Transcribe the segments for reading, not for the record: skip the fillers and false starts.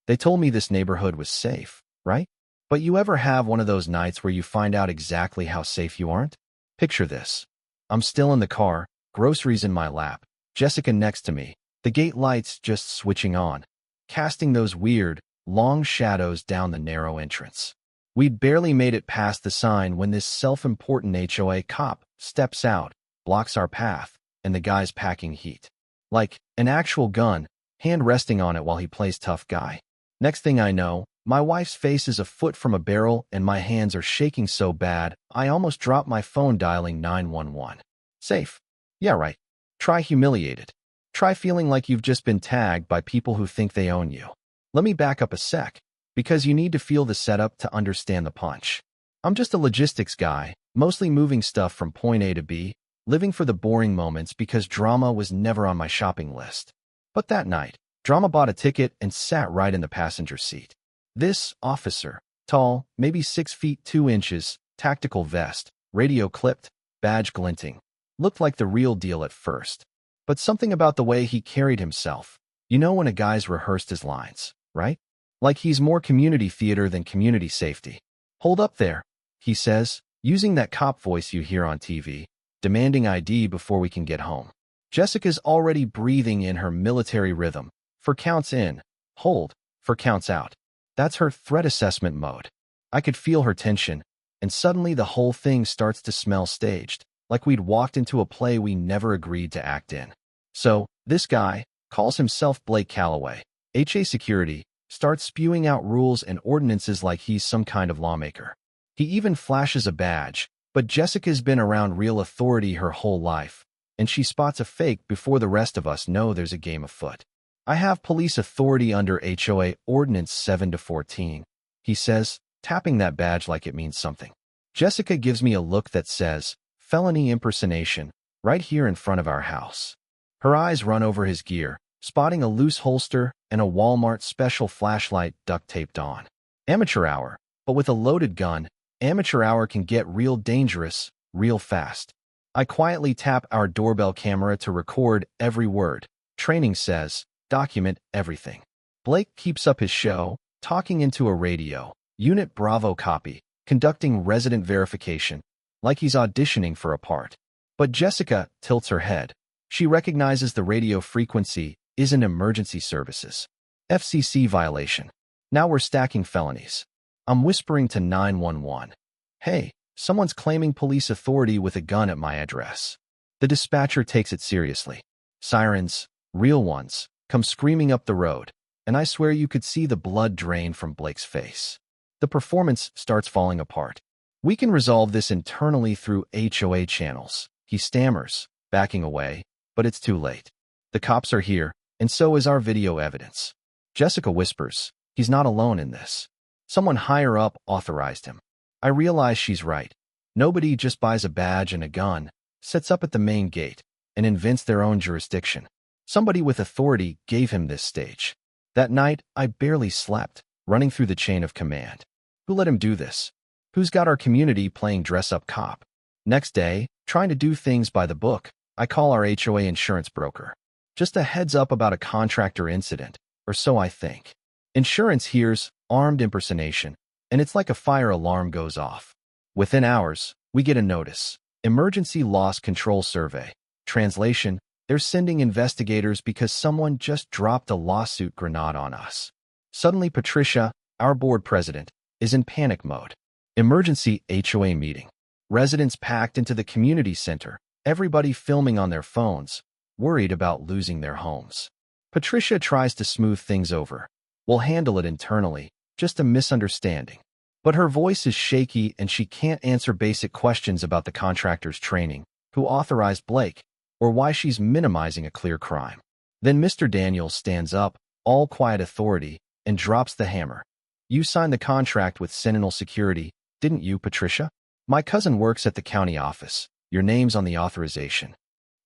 They told me this neighborhood was safe, right? But you ever have one of those nights where you find out exactly how safe you aren't? Picture this. I'm still in the car, groceries in my lap, Jessica next to me, the gate lights just switching on, casting those weird, long shadows down the narrow entrance. We'd barely made it past the sign when this self-important HOA cop steps out, blocks our path, and the guy's packing heat. Like an actual gun, hand resting on it while he plays tough guy. Next thing I know, my wife's face is a foot from a barrel and my hands are shaking so bad, I almost dropped my phone dialing 911. Safe. Yeah, right. Try humiliated. Try feeling like you've just been tagged by people who think they own you. Let me back up a sec, because you need to feel the setup to understand the punch. I'm just a logistics guy, mostly moving stuff from point A to B, living for the boring moments because drama was never on my shopping list. But that night, drama bought a ticket and sat right in the passenger seat. This officer, tall, maybe 6 feet 2 inches, tactical vest, radio clipped, badge glinting, looked like the real deal at first. But something about the way he carried himself, you know when a guy's rehearsed his lines, right? Like he's more community theater than community safety. Hold up there, he says, using that cop voice you hear on TV, demanding ID before we can get home. Jessica's already breathing in her military rhythm, for counts in, hold, for counts out. That's her threat assessment mode. I could feel her tension, and suddenly the whole thing starts to smell staged, like we'd walked into a play we never agreed to act in. So, this guy, calls himself Blake Calloway, HA Security, starts spewing out rules and ordinances like he's some kind of lawmaker. He even flashes a badge, but Jessica's been around real authority her whole life, and she spots a fake before the rest of us know there's a game afoot. I have police authority under HOA Ordinance 7-14, he says, tapping that badge like it means something. Jessica gives me a look that says, felony impersonation, right here in front of our house. Her eyes run over his gear, spotting a loose holster and a Walmart special flashlight duct taped on. Amateur hour, but with a loaded gun, amateur hour can get real dangerous, real fast. I quietly tap our doorbell camera to record every word. Training says, document everything. Blake keeps up his show, talking into a radio, Unit Bravo copy, conducting resident verification, like he's auditioning for a part. But Jessica tilts her head. She recognizes the radio frequency isn't emergency services. FCC violation. Now we're stacking felonies. I'm whispering to 911. Hey, someone's claiming police authority with a gun at my address. The dispatcher takes it seriously. Sirens, real ones, come screaming up the road, and I swear you could see the blood drain from Blake's face. The performance starts falling apart. We can resolve this internally through HOA channels, he stammers, backing away, but it's too late. The cops are here, and so is our video evidence. Jessica whispers, he's not alone in this. Someone higher up authorized him. I realize she's right. Nobody just buys a badge and a gun, sets up at the main gate, and invents their own jurisdiction. Somebody with authority gave him this stage. That night, I barely slept, running through the chain of command. Who let him do this? Who's got our community playing dress-up cop? Next day, trying to do things by the book, I call our HOA insurance broker. Just a heads up about a contractor incident, or so I think. Insurance hears armed impersonation, and it's like a fire alarm goes off. Within hours, we get a notice. Emergency Loss Control Survey. Translation, they're sending investigators because someone just dropped a lawsuit grenade on us. Suddenly Patricia, our board president, is in panic mode. Emergency HOA meeting. Residents packed into the community center, everybody filming on their phones, worried about losing their homes. Patricia tries to smooth things over. We'll handle it internally, just a misunderstanding. But her voice is shaky and she can't answer basic questions about the contractor's training, who authorized Blake, or why she's minimizing a clear crime. Then Mr. Daniels stands up, all quiet authority, and drops the hammer. You signed the contract with Sentinel Security, didn't you, Patricia? My cousin works at the county office. Your name's on the authorization.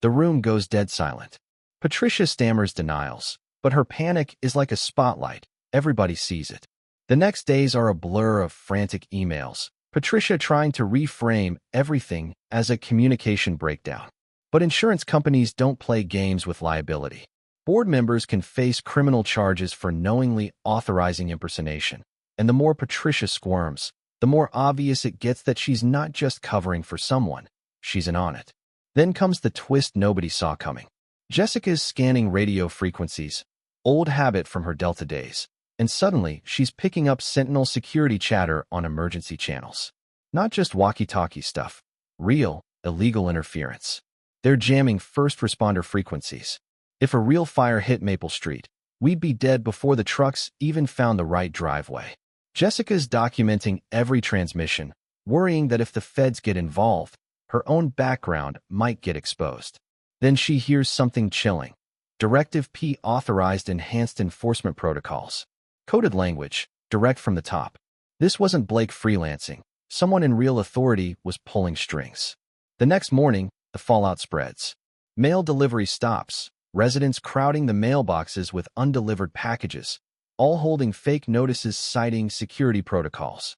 The room goes dead silent. Patricia stammers denials, but her panic is like a spotlight. Everybody sees it. The next days are a blur of frantic emails, Patricia trying to reframe everything as a communication breakdown. But insurance companies don't play games with liability. Board members can face criminal charges for knowingly authorizing impersonation. And the more Patricia squirms, the more obvious it gets that she's not just covering for someone, she's in on it. Then comes the twist nobody saw coming. Jessica's scanning radio frequencies, old habit from her Delta days, and suddenly she's picking up Sentinel security chatter on emergency channels. Not just walkie-talkie stuff, real, illegal interference. They're jamming first responder frequencies. If a real fire hit Maple Street, we'd be dead before the trucks even found the right driveway. Jessica's documenting every transmission, worrying that if the feds get involved, her own background might get exposed. Then she hears something chilling. Directive P authorized enhanced enforcement protocols. Coded language, direct from the top. This wasn't Blake freelancing. Someone in real authority was pulling strings. The next morning, the fallout spreads. Mail delivery stops, residents crowding the mailboxes with undelivered packages, all holding fake notices citing security protocols.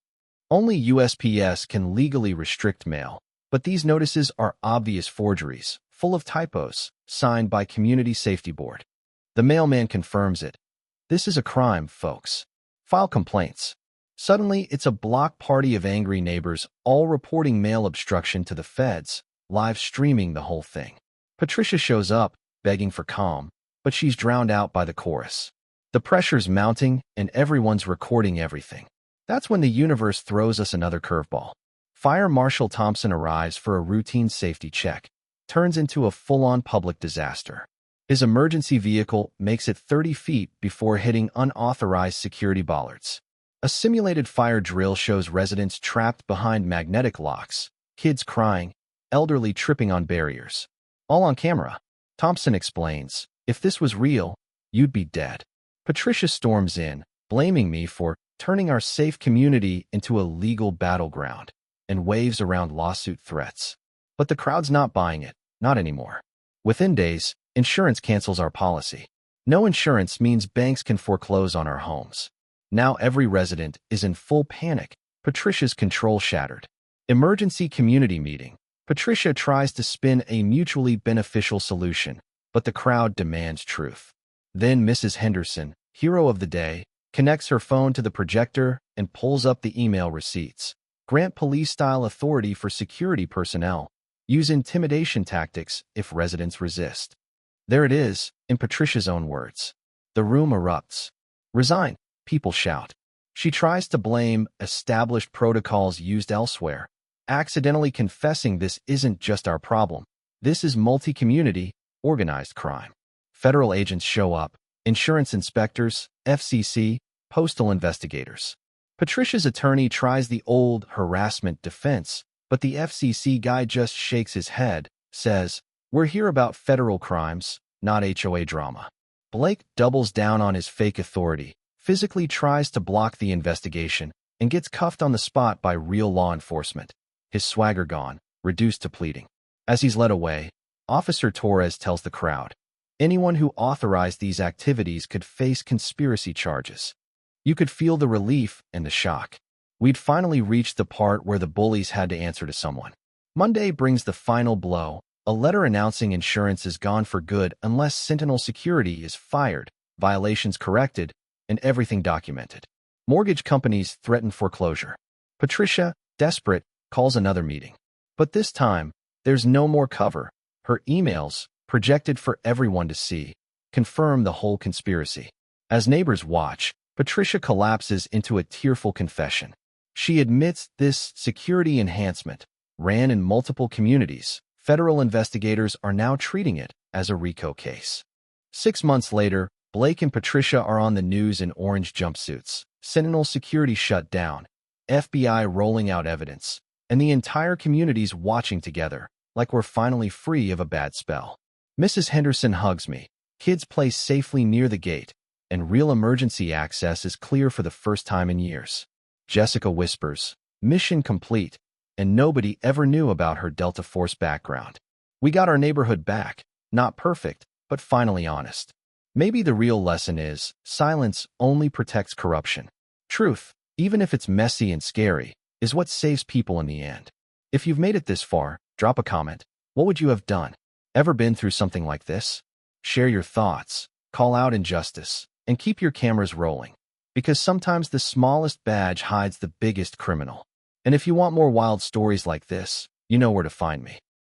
Only USPS can legally restrict mail, but these notices are obvious forgeries, full of typos, signed by Community Safety Board. The mailman confirms it. This is a crime, folks. File complaints. Suddenly, it's a block party of angry neighbors, all reporting mail obstruction to the feds, live streaming the whole thing. Patricia shows up, begging for calm, but she's drowned out by the chorus. The pressure's mounting, and everyone's recording everything. That's when the universe throws us another curveball. Fire Marshal Thompson arrives for a routine safety check, turns into a full-on public disaster. His emergency vehicle makes it 30 feet before hitting unauthorized security bollards. A simulated fire drill shows residents trapped behind magnetic locks, kids crying, elderly tripping on barriers. All on camera. Thompson explains, if this was real, you'd be dead. Patricia storms in, blaming me for turning our safe community into a legal battleground, and waves around lawsuit threats. But the crowd's not buying it, not anymore. Within days, insurance cancels our policy. No insurance means banks can foreclose on our homes. Now every resident is in full panic. Patricia's control shattered. Emergency community meeting. Patricia tries to spin a mutually beneficial solution, but the crowd demands truth. Then Mrs. Henderson, hero of the day, connects her phone to the projector and pulls up the email receipts. Grant police-style authority for security personnel. Use intimidation tactics if residents resist. There it is, in Patricia's own words. The room erupts. Resign, people shout. She tries to blame established protocols used elsewhere, accidentally confessing this isn't just our problem. This is multi-community, organized crime. Federal agents show up, insurance inspectors, FCC, postal investigators. Patricia's attorney tries the old harassment defense, but the FCC guy just shakes his head, says, "We're here about federal crimes, not HOA drama." Blake doubles down on his fake authority, physically tries to block the investigation, and gets cuffed on the spot by real law enforcement. His swagger gone, reduced to pleading. As he's led away, Officer Torres tells the crowd, anyone who authorized these activities could face conspiracy charges. You could feel the relief and the shock. We'd finally reached the part where the bullies had to answer to someone. Monday brings the final blow, a letter announcing insurance is gone for good unless Sentinel security is fired, violations corrected, and everything documented. Mortgage companies threaten foreclosure. Patricia, desperate, calls another meeting. But this time, there's no more cover. Her emails, projected for everyone to see, confirm the whole conspiracy. As neighbors watch, Patricia collapses into a tearful confession. She admits this security enhancement ran in multiple communities. Federal investigators are now treating it as a RICO case. 6 months later, Blake and Patricia are on the news in orange jumpsuits. Sentinel security shut down, FBI rolling out evidence, and the entire community's watching together, like we're finally free of a bad spell. Mrs. Henderson hugs me. Kids play safely near the gate, and real emergency access is clear for the first time in years. Jessica whispers, "Mission complete," and nobody ever knew about her Delta Force background. We got our neighborhood back, not perfect, but finally honest. Maybe the real lesson is, silence only protects corruption. Truth, even if it's messy and scary, is what saves people in the end. If you've made it this far, drop a comment. What would you have done? Ever been through something like this? Share your thoughts. call out injustice, and keep your cameras rolling. Because sometimes the smallest badge hides the biggest criminal. And if you want more wild stories like this, you know where to find me.